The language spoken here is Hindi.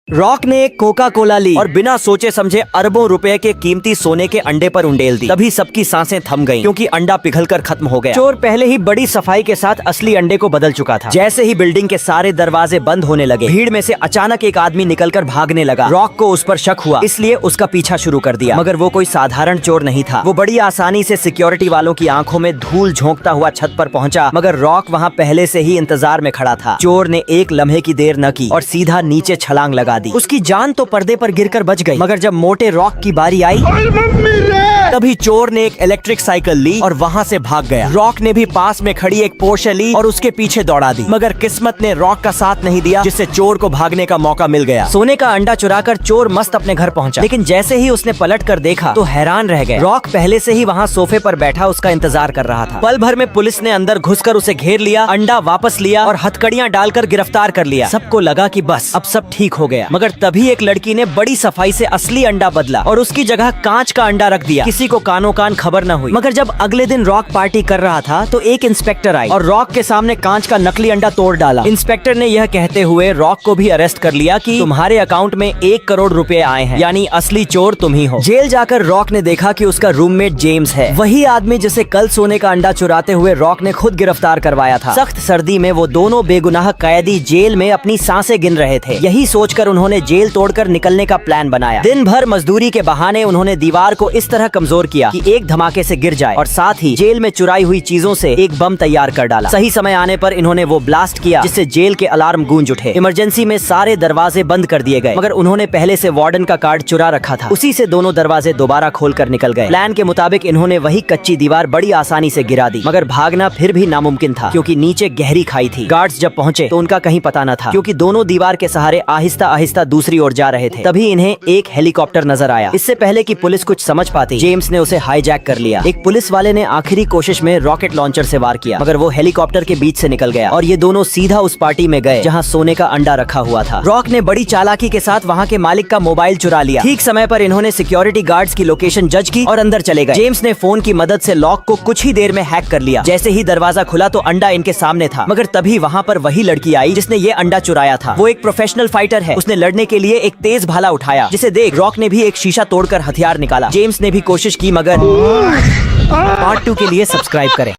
रॉक ने एक कोका कोला ली और बिना सोचे समझे अरबों रुपए के कीमती सोने के अंडे पर उंडेल दी। तभी सबकी सांसें थम गईं क्योंकि अंडा पिघलकर खत्म हो गया। चोर पहले ही बड़ी सफाई के साथ असली अंडे को बदल चुका था। जैसे ही बिल्डिंग के सारे दरवाजे बंद होने लगे, भीड़ में से अचानक एक आदमी निकलकर भागने लगा। रॉक को उस पर शक हुआ, इसलिए उसका पीछा शुरू कर दिया। मगर वो कोई साधारण चोर नहीं था। वो बड़ी आसानी से सिक्योरिटी वालों की आंखों में धूल झोंकता हुआ छत पर पहुंचा, मगर रॉक वहां पहले से ही इंतजार में खड़ा था। चोर ने एक लम्हे की देर न की और सीधा नीचे छलांग लगा दी। उसकी जान तो पर्दे पर गिरकर बच गई, मगर जब मोटे रॉक की बारी आई तभी चोर ने एक इलेक्ट्रिक साइकिल ली और वहां से भाग गया। रॉक ने भी पास में खड़ी एक पोर्शे ली और उसके पीछे दौड़ा दी, मगर किस्मत ने रॉक का साथ नहीं दिया, जिससे चोर को भागने का मौका मिल गया। सोने का अंडा चुराकर चोर मस्त अपने घर पहुंचा, लेकिन जैसे ही उसने पलट कर देखा तो हैरान रह गए। रॉक पहले से ही वहां सोफे पर बैठा उसका इंतजार कर रहा था। पल भर में पुलिस ने अंदर घुसकर उसे घेर लिया, अंडा वापस लिया और हथकड़ियां डालकर गिरफ्तार कर लिया। सबको लगा कि बस अब सब ठीक हो गया, मगर तभी एक लड़की ने बड़ी सफाई से असली अंडा बदला और उसकी जगह कांच का अंडा रख दिया। किसी को कानों कान खबर न हुई। मगर जब अगले दिन रॉक पार्टी कर रहा था तो एक इंस्पेक्टर आई और रॉक के सामने कांच का नकली अंडा तोड़ डाला। इंस्पेक्टर ने यह कहते हुए रॉक को भी अरेस्ट कर लिया कि तुम्हारे अकाउंट में 1 करोड़ रुपए आए हैं, यानी असली चोर तुम ही हो। जेल जाकर रॉक ने देखा कि उसका रूममेट जेम्स है, वही आदमी जिसे कल सोने का अंडा चुराते हुए रॉक ने खुद गिरफ्तार करवाया था। सख्त सर्दी में वो दोनों बेगुनाह कैदी जेल में अपनी सांसें गिन रहे थे। यही सोचकर उन्होंने जेल तोड़कर निकलने का प्लान बनाया। दिन भर मजदूरी के बहाने उन्होंने दीवार को इस तरह कमजोर किया कि एक धमाके से गिर जाए और साथ ही जेल में चुराई हुई चीजों से एक बम तैयार कर डाला। सही समय आने पर इन्होंने वो ब्लास्ट किया जिससे जेल के अलार्म गूंज उठे। इमरजेंसी में सारे दरवाजे बंद कर दिए गए, मगर उन्होंने पहले से वार्डन का कार्ड चुरा रखा था। उसी से दोनों दरवाजे दोबारा खोलकर निकल गए। प्लान के मुताबिक इन्होंने वही कच्ची दीवार बड़ी आसानी से गिरा दी, मगर भागना फिर भी नामुमकिन था क्योंकि नीचे गहरी खाई थी। गार्ड्स जब पहुंचे तो उनका कहीं पता न था, क्योंकि दोनों दीवार के सहारे आहिस्ता आहिस्ता दूसरी ओर जा रहे थे। तभी इन्हें एक हेलीकॉप्टर नजर आया। इससे पहले कि पुलिस कुछ समझ पाती, जेम्स ने उसे हाईजैक कर लिया। एक पुलिस वाले ने आखिरी कोशिश में रॉकेट लॉन्चर से वार किया, मगर वो हेलीकॉप्टर के बीच से निकल गया और ये दोनों सीधा उस पार्टी में गए जहां सोने का अंडा रखा हुआ था। रॉक ने बड़ी चालाकी के साथ वहां के मालिक का मोबाइल चुरा लिया। ठीक समय पर इन्होंने सिक्योरिटी गार्ड्स की लोकेशन जज की और अंदर चले गए। जेम्स ने फोन की मदद से लॉक को कुछ ही देर में हैक कर लिया। जैसे ही दरवाजा खुला तो अंडा इनके सामने था, मगर तभी वहां पर वही लड़की आई जिसने ये अंडा चुराया था। वो एक प्रोफेशनल फाइटर है। उसने लड़ने के लिए एक तेज भाला उठाया, जिसे देख रॉक ने भी एक शीशा तोड़कर हथियार निकाला। जेम्स ने भी कोशिश की, मगर पार्ट 2 के लिए सब्सक्राइब करें।